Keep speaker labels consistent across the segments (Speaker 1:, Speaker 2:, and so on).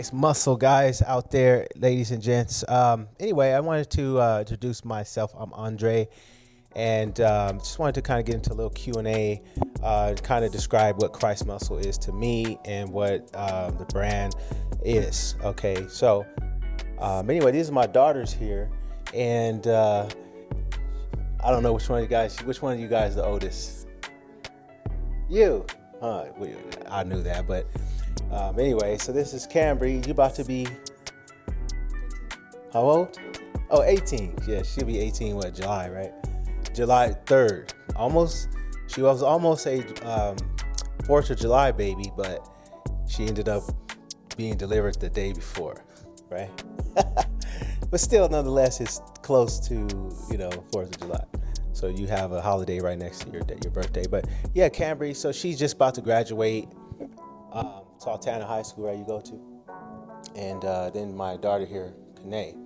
Speaker 1: Christmuscle guys out there, ladies and gents. Anyway, I wanted to introduce myself. I'm Andre, and just wanted to kind of get into a little Q&A, kind of describe what Christmuscle is to me and what the brand is. Okay, so anyway, these are my daughters here, and I don't know which one of you guys is the oldest? You. I knew that, but anyway, so this is Cambry. You about to be how old? Oh, 18. Yeah, she'll be 18. What, July, right? July 3rd. Almost. She was almost a 4th of July baby, but she ended up being delivered the day before, right? But still, nonetheless, it's close to 4th of July. So you have a holiday right next to your birthday. But yeah, Cambry, so she's just about to graduate Sultana High School, where you go to. And then my daughter here, Kanae,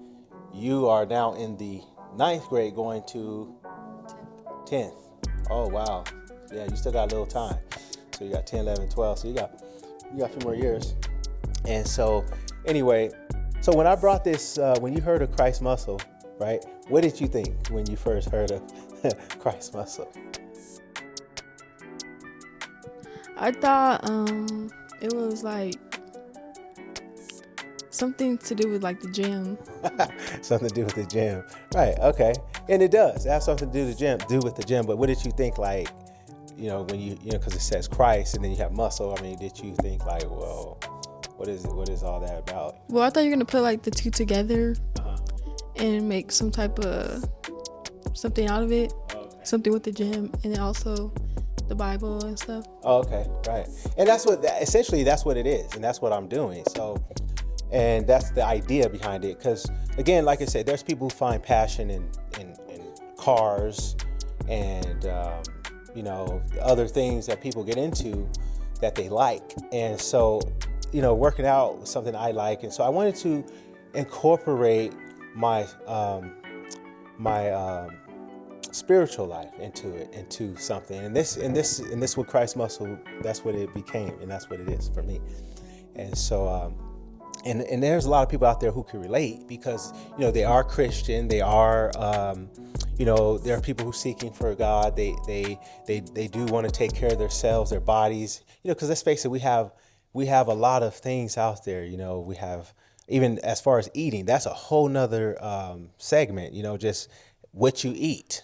Speaker 1: you are now in the 9th grade going to 10th. Oh, wow. Yeah, you still got a little time. So you got 10, 11, 12. So you got a few more years. And so anyway, so when I brought this, when you heard of Christmuscle, right? What did you think when you first heard of Christmuscle?
Speaker 2: I thought it was like something to do with like the gym.
Speaker 1: Something to do with the gym, right? Okay, and it does. It has something to do with the gym. But what did you think, like, when you because it says Christ and then you have muscle? I mean, did you think like, well, what is it? What is all that about?
Speaker 2: Well, I thought you were gonna put like the two together and make some type of something out of it. Okay. Something with the gym and then also the Bible and stuff. Oh, okay, right. And essentially that's what it is, and that's what I'm doing. So, and that's the idea behind it. Because again, like I said, there's people who find passion in cars and other things that people get into that they like. And so, working out was something I like, and so I wanted to incorporate my spiritual life into something, and this with Christmuscle, that's what it became, and that's what it is for me. And so and there's a lot of people out there who can relate, because they are Christian, they are there are people who are seeking for God, they do want to take care of themselves, their bodies, because let's face it, we have a lot of things out there. We have, even as far as eating, that's a whole nother segment, just what you eat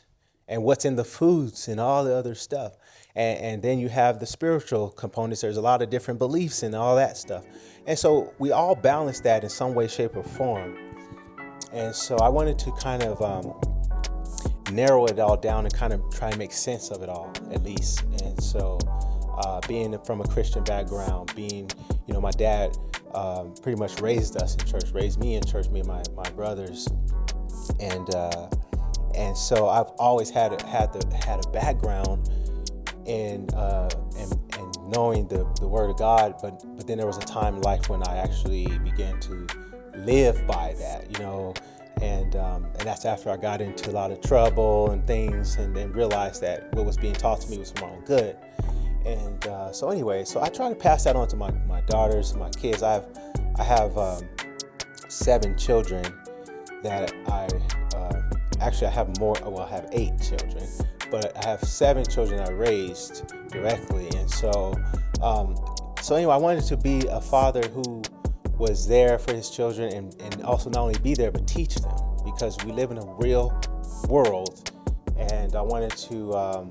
Speaker 2: and what's in the foods and all the other stuff. And then you have the spiritual components. There's a lot of different beliefs and all that stuff. And so we all balance that in some way, shape, or form. And so I wanted to kind of narrow it all down and kind of try and make sense of it all, at least. And so being from a Christian background, my dad pretty much raised us in church, raised me in church, me and my brothers, and so I've always had a background in knowing the Word of God, but then there was a time in life when I actually began to live by that, and that's after I got into a lot of trouble and things, and then realized that what was being taught to me was for my own good. And so anyway, so I try to pass that on to my daughters, my kids. I have 7 children that I have more. Well, I have 8 children, but I have 7 children I raised directly. And so anyway, I wanted to be a father who was there for his children, and also not only be there but teach them, because we live in a real world, and I wanted to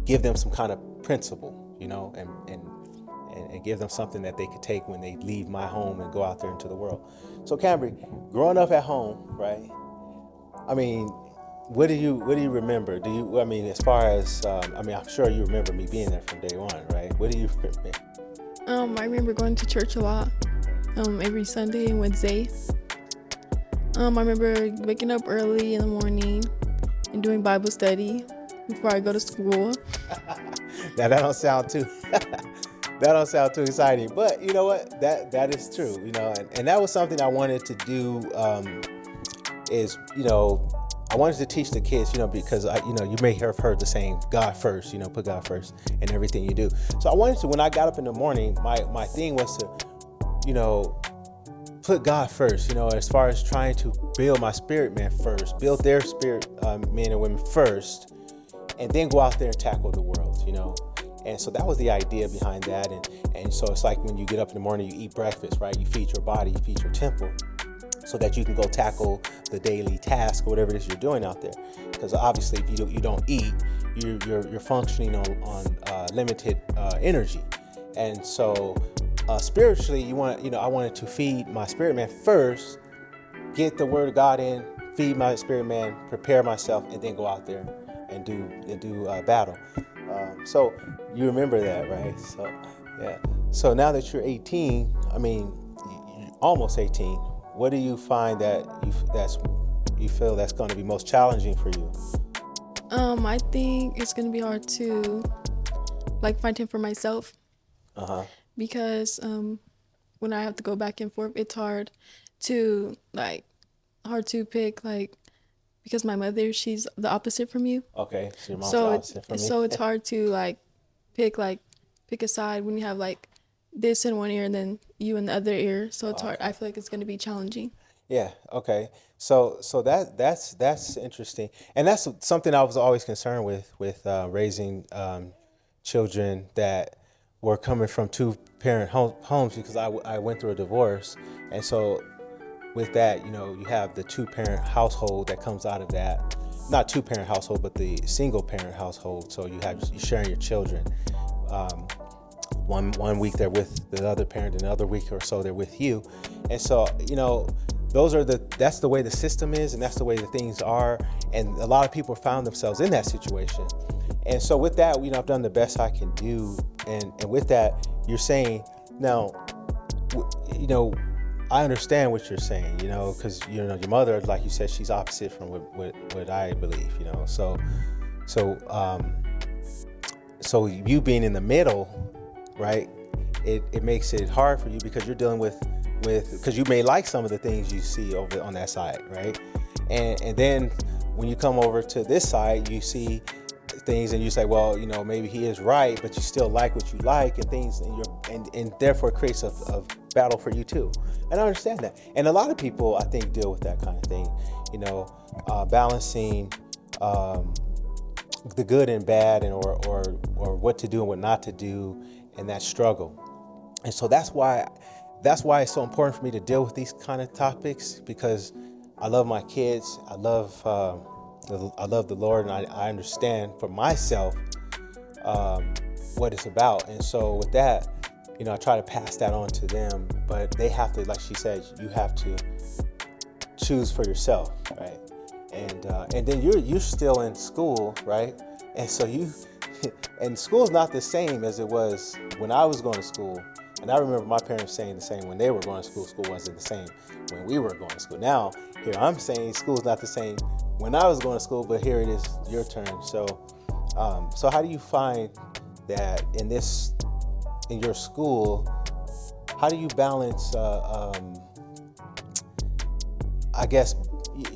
Speaker 2: give them some kind of principle, and give them something that they could take when they leave my home and go out there into the world. So Cambry, growing up at home, right? I mean, what do you remember? As far as I'm sure you remember me being there from day one, right? What do you remember? I remember going to church a lot, every Sunday and Wednesday. I remember waking up early in the morning and doing Bible study before I go to school.
Speaker 1: Now that don't sound too exciting, but you know what? That is true, and that was something I wanted to do. I wanted to teach the kids, because you may have heard the saying, God first, put God first in everything you do. So I wanted to, when I got up in the morning, my thing was to
Speaker 2: you know, put God first, you know, as far as trying to build my spirit man first, build their spirit men and women first, and then go out there and tackle the world, you know. And so that was the idea behind that. And so it's like when you get up in the morning, you eat breakfast, right? You feed your body, you feed your temple, so that you can go tackle the daily task or whatever it is you're doing out there. Because obviously, if you don't eat, you're functioning on limited energy. And so spiritually, I wanted to feed my spirit man first, get the word of God in, feed my spirit man, prepare myself, and then go out there and do battle. So you remember that, right? So yeah. So now that you're 18, I mean, almost 18, what do you find that you feel that's going to be most challenging for you?
Speaker 3: I think it's gonna be hard to like find him for myself
Speaker 2: Uh-huh.
Speaker 3: because when I have to go back and forth, it's to like hard to pick like because my mother she's the opposite from you,
Speaker 2: Okay. So your mom's the
Speaker 3: so
Speaker 2: opposite from me.
Speaker 3: it's hard to pick like pick a side when you have like this in one ear and then you in the other ear. So it's hard. I feel like it's gonna be challenging.
Speaker 2: Yeah. Okay. So that's interesting, and that's something I was always concerned with raising children that were coming from two parent homes, because I went through a divorce, and so with that, you know, you have the two parent household that comes out of that, not two parent household, but the single parent household. So you sharing your children. Um, one week they're with the other parent, and another week or so they're with you, and so you know that's the way the system is, and that's the way the things are, and a lot of people found themselves in that situation. And so with that, you know, I've done the best I can do, and with that, you're saying now, you know, I understand what you're saying, you know, because you know your mother, like you said, she's opposite from what I believe, you know, so you being in the middle, right? It makes it hard for you because you're dealing with because you may like some of the things you see over on that side, right? And then when you come over to this side, you see things and you say, well, you know, maybe he is right, but you still like what you like and things, and therefore it creates a battle for you too. And I understand that. And a lot of people, I think, deal with that kind of thing, you know, balancing the good and bad, and or what to do and what not to do, and that struggle. And so that's why it's so important for me to deal with these kind of topics, because I love my kids. I love the Lord, and I understand for myself what it's about. And so with that, you know, I try to pass that on to them, but they have to, like she said, you have to choose for yourself, right? And then you're still in school, right? And so and school's not the same as it was when I was going to school. And I remember my parents saying the same when they were going to school. School wasn't the same when we were going to school. Now, here I'm saying school's not the same when I was going to school, but here it is, your turn. So how do you find that in your school? How do you balance, I guess,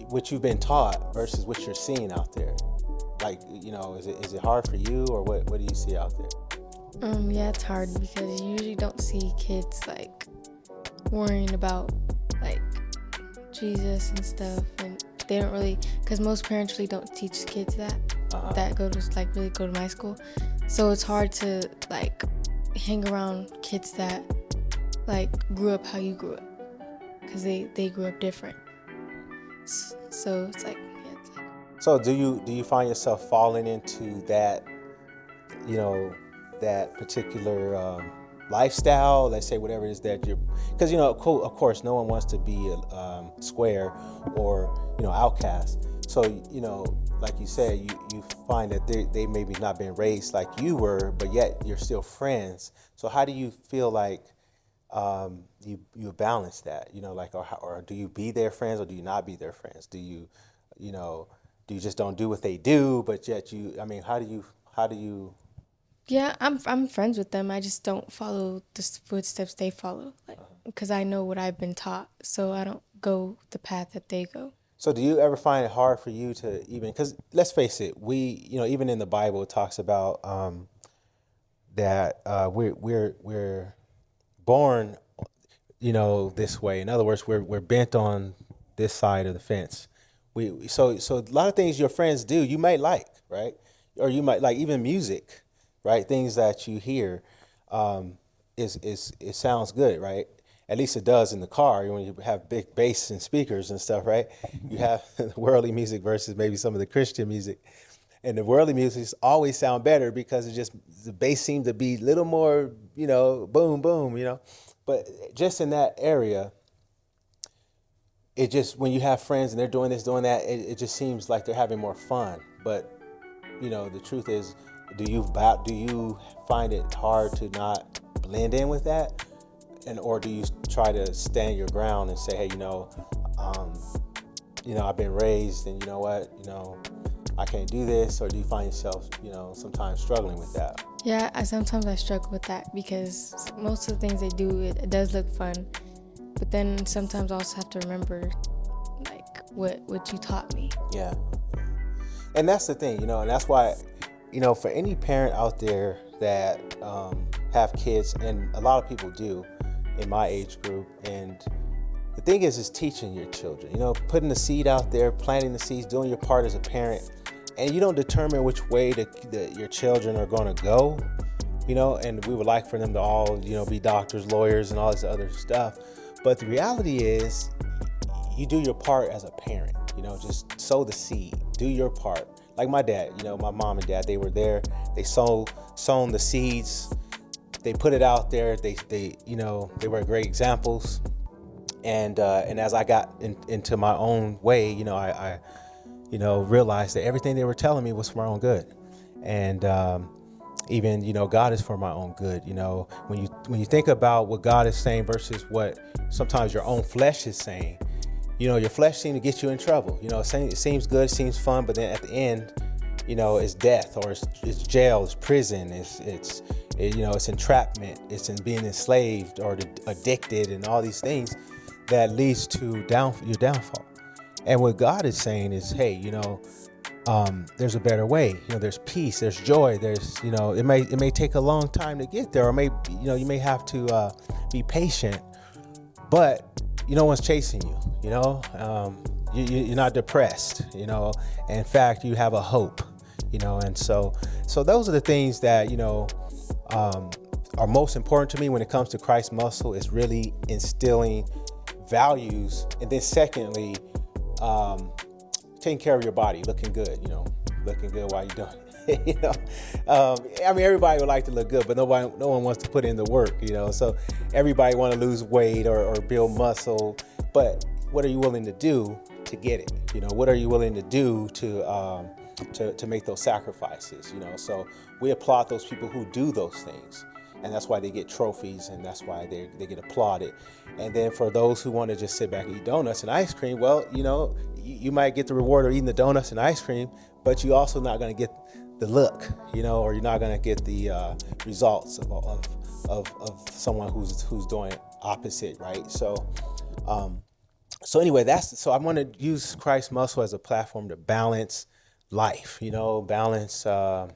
Speaker 2: what you've been taught versus what you're seeing out there? Like, you know, is it hard for you, or what do you see out there?
Speaker 3: Yeah, it's hard because you usually don't see kids like worrying about like Jesus and stuff, and they don't really, because most parents really don't teach kids that go to my school. So it's hard to like hang around kids that like grew up how you grew up, because they grew up different. So it's like, yeah, it's like.
Speaker 2: So do you find yourself falling into that, you know, that particular lifestyle? Let's say whatever it is that you're, because you know, of course, no one wants to be square or, you know, outcast. So you know, like you said, you find that they maybe not been raised like you were, but yet you're still friends. So how do you feel like you balance that? You know, like, or do you be their friends, or do you not be their friends? Do you just don't do what they do, but yet I mean, how do you?
Speaker 3: Yeah, I'm friends with them. I just don't follow the footsteps they follow, like, because I know what I've been taught, so I don't go the path that they go.
Speaker 2: So do you ever find it hard for you to even, because let's face it, you know, even in the Bible it talks about that we're born, this way. In other words, we're bent on this side of the fence. So a lot of things your friends do, you might like, right? Or you might like even music, right? Things that you hear, is it sounds good, right? At least it does in the car when you have big bass and speakers and stuff, right? You have worldly music versus maybe some of the Christian music. And the worldly music always sound better because the bass seems to be a little more, boom, boom, But just in that area, it just, when you have friends and they're doing this, doing that, it just seems like they're having more fun. But, the truth is, do you find it hard to not blend in with that? Or do you try to stand your ground and say, hey, I've been raised and you know what, I can't do this? Or do you find yourself, sometimes struggling with that?
Speaker 3: Yeah, sometimes I struggle with that because most of the things they do, it does look fun. But then sometimes I also have to remember, like, what you taught me.
Speaker 2: Yeah. And that's the thing, and that's why, for any parent out there that have kids, and a lot of people do in my age group, and the thing is teaching your children, putting the seed out there, planting the seeds, doing your part as a parent, and you don't determine which way that your children are going to go, and we would like for them to all, be doctors, lawyers, and all this other stuff. But the reality is you do your part as a parent, just sow the seed, do your part. Like my dad, my mom and dad, they were there, they sown the seeds, they put it out there, they were great examples. And as I got into my own way, I realized that everything they were telling me was for my own good. And even, God is for my own good. When you think about what God is saying versus what sometimes your own flesh is saying, your flesh seems to get you in trouble. It seems good, seems fun, but then at the end, it's death, or it's jail, it's prison, it's entrapment, it's in being enslaved or addicted, and all these things that leads to your downfall. And what God is saying is, hey, there's a better way. There's peace, there's joy, there's, it may take a long time to get there, or you may have to be patient, but no one's chasing you. You're not depressed. In fact, you have a hope. And so those are the things that are most important to me when it comes to Christmuscle, is really instilling values, and then secondly, taking care of your body, looking good, looking good while you're doing it. Everybody would like to look good, but no one wants to put in the work, so everybody want to lose weight or build muscle, but what are you willing to do to get it? What are you willing to do to make those sacrifices? So we applaud those people who do those things, and that's why they get trophies, and that's why they get applauded. And then for those who want to just sit back and eat donuts and ice cream, well, you might get the reward of eating the donuts and ice cream, but you're also not going to get the look, or you're not going to get the results of someone who's doing opposite, right? So anyway, so I want to use Christmuscle as a platform to balance life, balance the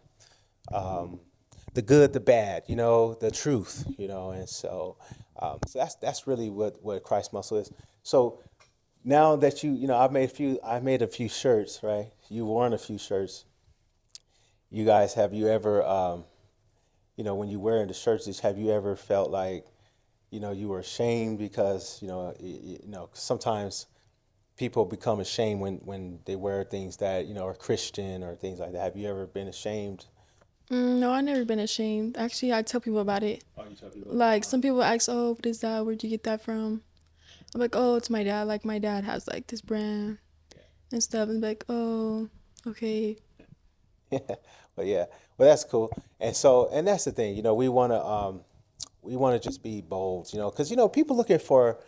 Speaker 2: good, the bad, the truth, and so that's really what Christmuscle is. So now that I've made a few shirts, right? You've worn a few shirts. You guys, have you ever, when you wear the shirts, have you ever felt like, you were ashamed because, sometimes people become ashamed when they wear things that, are Christian or things like that. Have you ever been ashamed?
Speaker 4: No, I've never been ashamed. Actually, I tell people about it.
Speaker 2: Oh, you tell people.
Speaker 4: Like, some people ask, oh, what is that? Where'd you get that from? I'm like, oh, it's my dad. Like, my dad has, like, this brand and stuff. And like, oh, okay.
Speaker 2: Yeah. Well, that's cool. And that's the thing, we want to just be bold, because, people looking for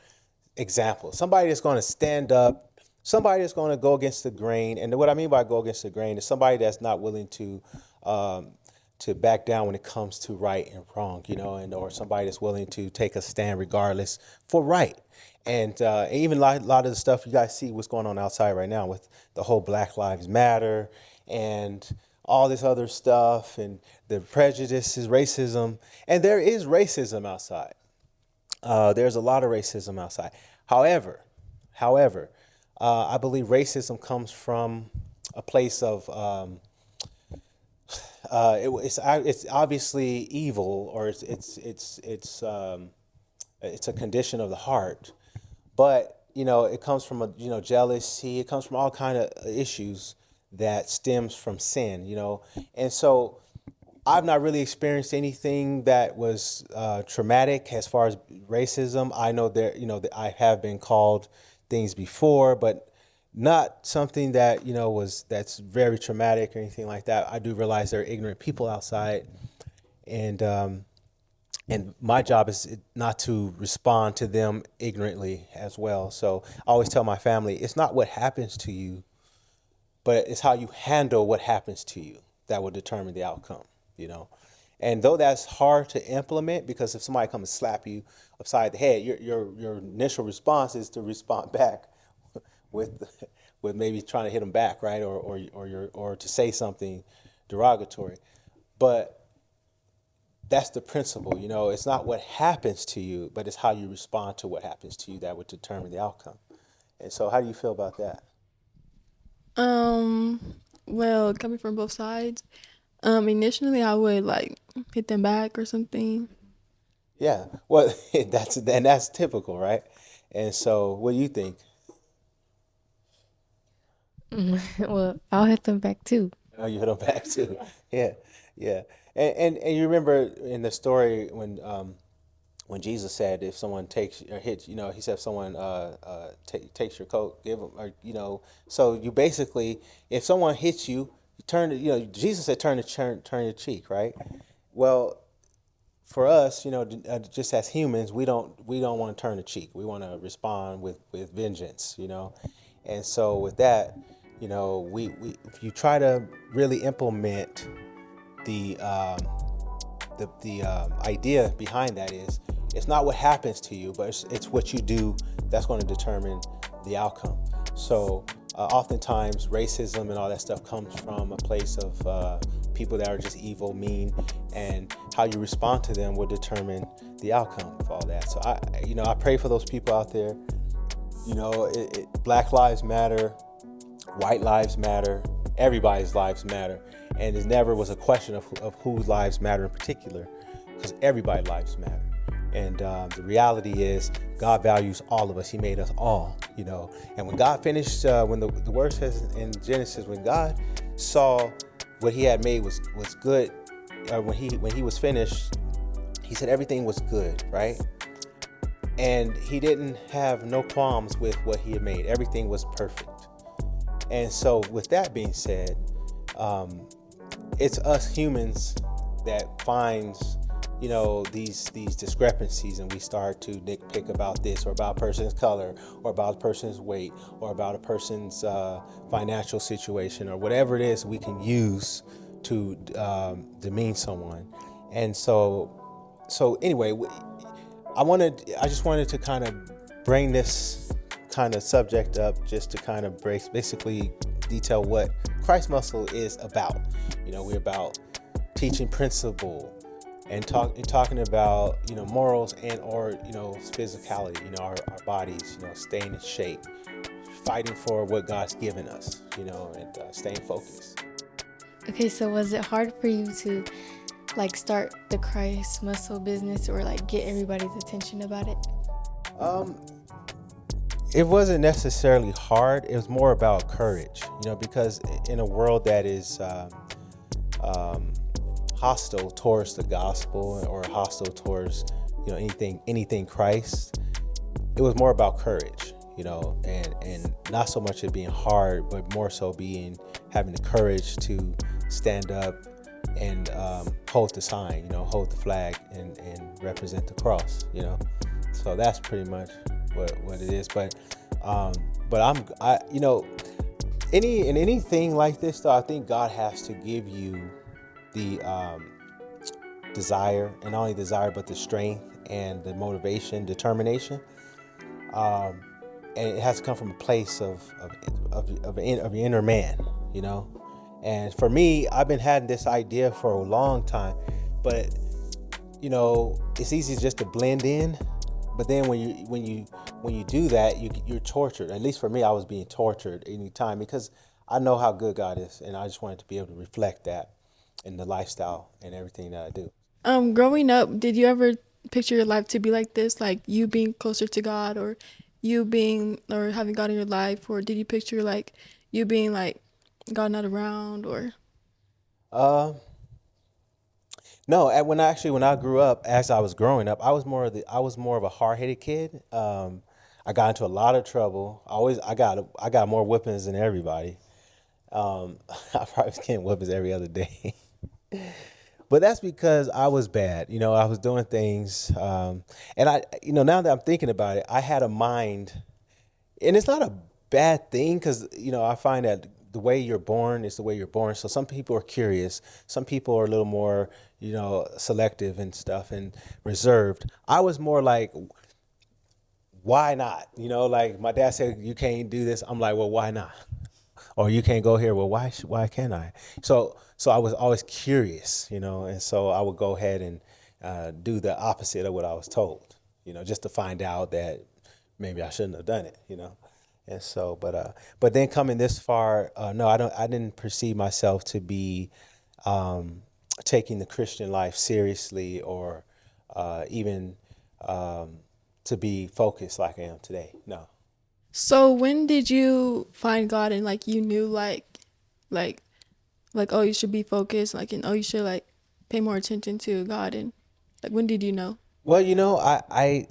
Speaker 2: examples, somebody that's going to stand up, somebody that's going to go against the grain. And what I mean by go against the grain is somebody that's not willing to back down when it comes to right and wrong, or somebody that's willing to take a stand regardless for right. And even a lot of the stuff you guys see what's going on outside right now with the whole Black Lives Matter and all this other stuff, and the prejudices, racism, and there is racism outside. There's a lot of racism outside. However, however, I believe racism comes from a place of it's obviously evil, or it's a condition of the heart, but it comes from a jealousy. It comes from all kind of issues that stems from sin. And so I've not really experienced anything that was traumatic as far as racism. I know that I have been called things before, but not something that that's very traumatic or anything like that. I do realize there are ignorant people outside, and my job is not to respond to them ignorantly as well. So I always tell my family, it's not what happens to you, but it's how you handle what happens to you that will determine the outcome. And though that's hard to implement, because if somebody comes and slap you upside the head, your initial response is to respond back with with maybe trying to hit them back, right, or to say something derogatory. But that's the principle. It's not what happens to you, but it's how you respond to what happens to you that would determine the outcome. And so, how do you feel about that?
Speaker 4: Um, well, coming from both sides, initially I would like hit them back or something.
Speaker 2: Yeah, well, that's typical, right? And so, what do you think?
Speaker 3: Well, I'll hit them back too.
Speaker 2: Oh, you hit them back too. Yeah, yeah. And you remember in the story when Jesus said, if someone takes or hits, he said, if someone takes your coat, give them, or so you basically, if someone hits you, you turn, Jesus said, turn your cheek, right? Well, for us, just as humans, we don't want to turn the cheek. We want to respond with vengeance, and so with that, we if you try to really implement the idea behind that is, it's not what happens to you, but it's what you do that's going to determine the outcome. So oftentimes racism and all that stuff comes from a place of people that are just evil, mean, and how you respond to them will determine the outcome of all that. So I pray for those people out there. Black lives matter, white lives matter, everybody's lives matter, and it never was a question of whose lives matter in particular, because everybody's lives matter. And the reality is, God values all of us. He made us all, And when God finished, when the word says in Genesis, when God saw what He had made was good, when He was finished, He said everything was good, right? And He didn't have no qualms with what He had made. Everything was perfect. And so, with that being said, it's us humans that finds these discrepancies, and we start to nitpick about this, or about a person's color, or about a person's weight, or about a person's financial situation, or whatever it is we can use to demean someone. And so anyway, I just wanted to kind of bring this kind of subject up, just to kind of basically detail what Christmuscle is about. We're about teaching principle, and talking about morals, and or physicality, our bodies, staying in shape, fighting for what God's given us, and staying focused.
Speaker 3: Okay, so was it hard for you to like start the Christmuscle business, or like get everybody's attention about it?
Speaker 2: It wasn't necessarily hard. It was more about courage, because in a world that is hostile towards the gospel, or hostile towards anything Christ, it was more about courage, and not so much it being hard, but more so having the courage to stand up and hold the sign, hold the flag, and represent the cross, so that's pretty much what it is. But anything like this, though, I think God has to give you the desire, and not only desire, but the strength and the motivation, determination, and it has to come from a place of your inner man, And for me, I've been having this idea for a long time, but it's easy just to blend in. but then when you do that, you're tortured. At least for me, I was being tortured anytime because I know how good God is, and I just wanted to be able to reflect that in the lifestyle and everything that I do.
Speaker 4: Growing up, did you ever picture your life to be like this, like you being closer to God, or you being or having God in your life, or did you picture like you being like God not around, or?
Speaker 2: Uh, no, when I grew up, as I was growing up, I was more of a hard headed kid. I got into a lot of trouble. I got more whippings than everybody. I probably was getting whippings every other day. But that's because I was bad. I was doing things, and now that I'm thinking about it, I had a mind, and it's not a bad thing because I find that the way you're born is the way you're born. So some people are curious, some people are a little more, selective and stuff and reserved. I was more like, why not? Like my dad said, you can't do this. I'm like, well, why not? Or you can't go here. Well, why can't I? So I was always curious, and so I would go ahead and do the opposite of what I was told, just to find out that maybe I shouldn't have done it. And so, but then coming this far, no, I didn't perceive myself to be taking the Christian life seriously, or even to be focused like I am today. No.
Speaker 4: So when did you find God and like you knew like oh, you should be focused, like, and oh, you should like pay more attention to God, and like when did you know?
Speaker 2: Well, I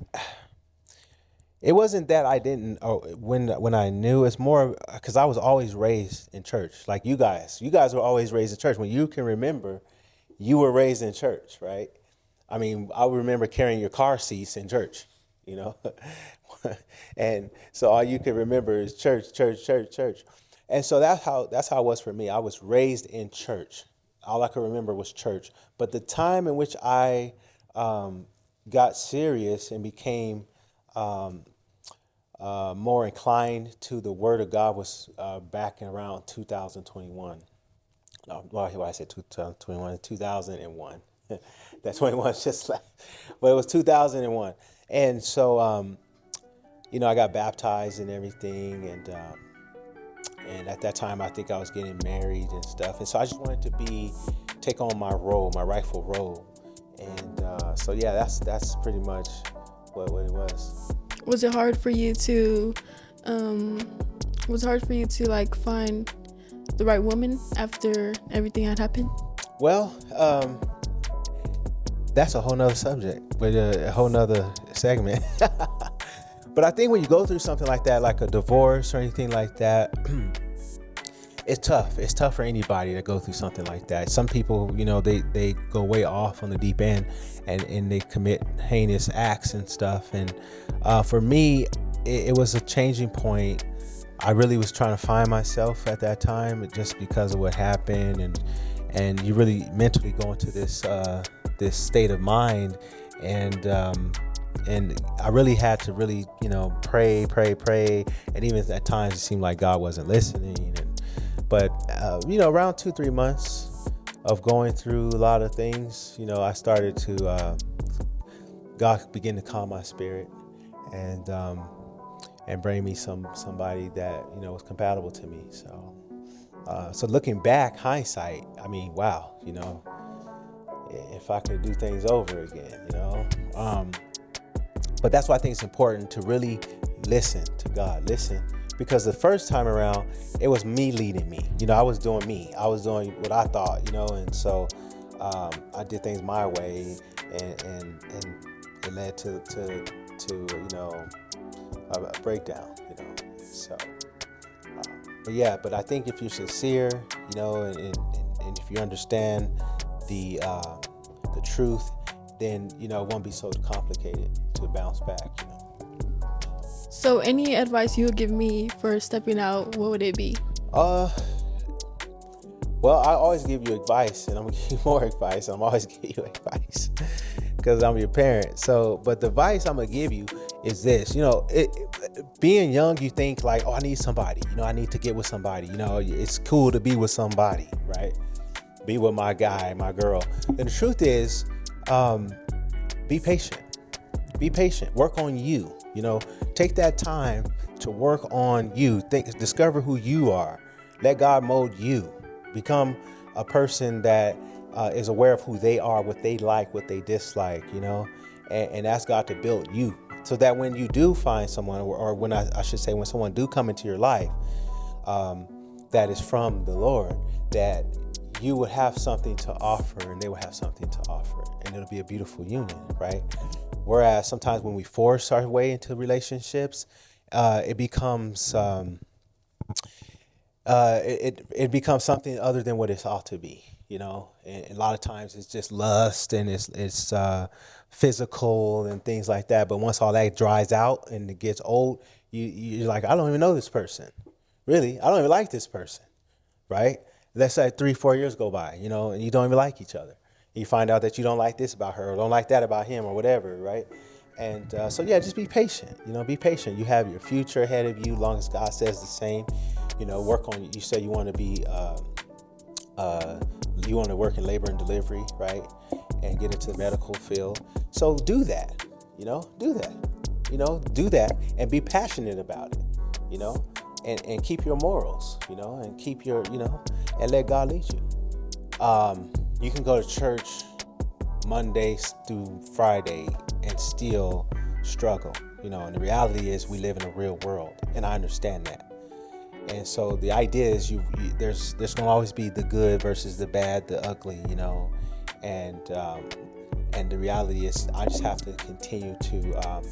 Speaker 2: it wasn't that I didn't, or when I knew. It's more because I was always raised in church, like you guys. You guys were always raised in church. When you can remember, you were raised in church, right? I mean, I remember carrying your car seats in church, and so all you can remember is church, church, church, church. And so that's how it was for me. I was raised in church. All I could remember was church. But the time in which I got serious and became more inclined to the Word of God was back in around 2021. Well, I said 2021, 2001. That 21 is just like, but it was 2001. And so, I got baptized and everything, and at that time, I think I was getting married and stuff. And so I just wanted to take on my role, my rightful role. And so, yeah, that's pretty much what it was.
Speaker 4: Was it hard for you to, like find the right woman after everything had happened?
Speaker 2: Well, that's a whole nother subject, but a whole nother segment. But I think when you go through something like that, like a divorce or anything like that, it's tough. It's tough for anybody to go through something like that. Some people, they go way off on the deep end and they commit heinous acts and stuff. And for me, it was a changing point. I really was trying to find myself at that time just because of what happened. And you really mentally go into this state of mind. And I really had to really, pray. And even at times it seemed like God wasn't listening. But around 2-3 months of going through a lot of things, I started to, God began to calm my spirit and bring me somebody that, was compatible to me. So looking back, hindsight, I mean, wow, if I could do things over again, but that's why I think it's important to really listen to God, because the first time around, it was me leading me. I was doing me. I was doing what I thought, and so I did things my way, and it led to a breakdown, So, but I think if you're sincere, and if you understand the truth, then it won't be so complicated to bounce back.
Speaker 4: So any advice you would give me for stepping out, what would it be?
Speaker 2: Well, I always give you advice, and I'm gonna give you more advice. I'm always giving you advice because I'm your parent. So, but the advice I'm gonna give you is this. Being young, you think like, oh, I need somebody. I need to get with somebody. It's cool to be with somebody, right? Be with my guy, my girl. And the truth is, be patient. Be patient. Work on you. Take that time to work on you. Discover who you are. Let God mold you. Become a person that is aware of who they are, what they like, what they dislike, and ask God to build you so that when you do find someone, or when I should say when someone do come into your life that is from the Lord, that you would have something to offer and they will have something to offer, and it'll be a beautiful union, right? Whereas sometimes when we force our way into relationships, it becomes it becomes something other than what it ought to be, And a lot of times it's just lust and it's physical and things like that. But once all that dries out and it gets old, you're like, I don't even know this person. Really, I don't even like this person, right? Let's say 3-4 years go by, and you don't even like each other. You find out that you don't like this about her or don't like that about him or whatever, right? And so, yeah, just be patient. Be patient. You have your future ahead of you, long as God says the same. Work on. You say you want to be, you want to work in labor and delivery, right? And get into the medical field. So do that. Do that. Do that and be passionate about it. And keep your morals. And keep your, and let God lead you. You can go to church Monday through Friday and still struggle, and the reality is we live in a real world, and I understand that. And so the idea is there's going to always be the good versus the bad, the ugly, and the reality is I just have to continue to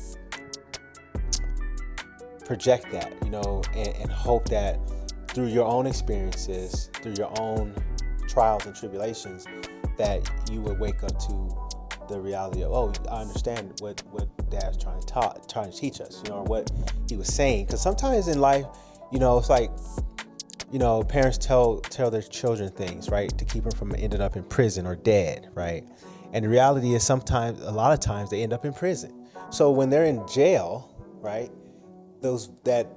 Speaker 2: project that, and hope that through your own experiences, through your own trials and tribulations, that you would wake up to the reality of, oh, I understand what Dad's trying to teach us, or what he was saying. Because sometimes in life, it's like, parents tell their children things, right, to keep them from ending up in prison or dead, right? And the reality is a lot of times they end up in prison. So when they're in jail, right, that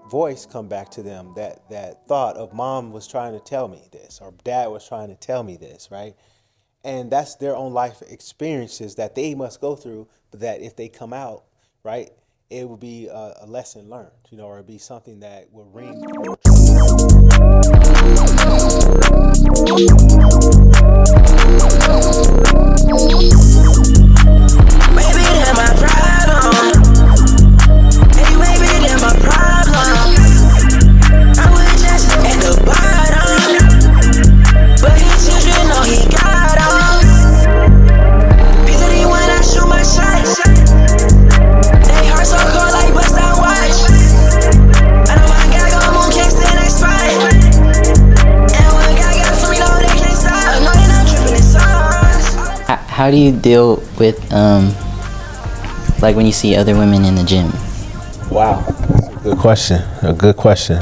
Speaker 2: voice come back to them, that thought of mom was trying to tell me this, or dad was trying to tell me this, right? And that's their own life experiences that they must go through, but that if they come out, right, it will be a lesson learned, or it'll be something that will ring.
Speaker 5: Baby, that's my problem. Hey, baby, that's my problem. I was just at the bottom, but his children know he got 'em. Because he when I shoot my shots, they heart so cold like bust down watch. I know my guy gon' move, can't stand that spot. And when guy got free, no, they can't stop. No, they not tripping in songs.
Speaker 6: How do you deal with like when you see other women in the gym?
Speaker 2: Wow, that's a good question.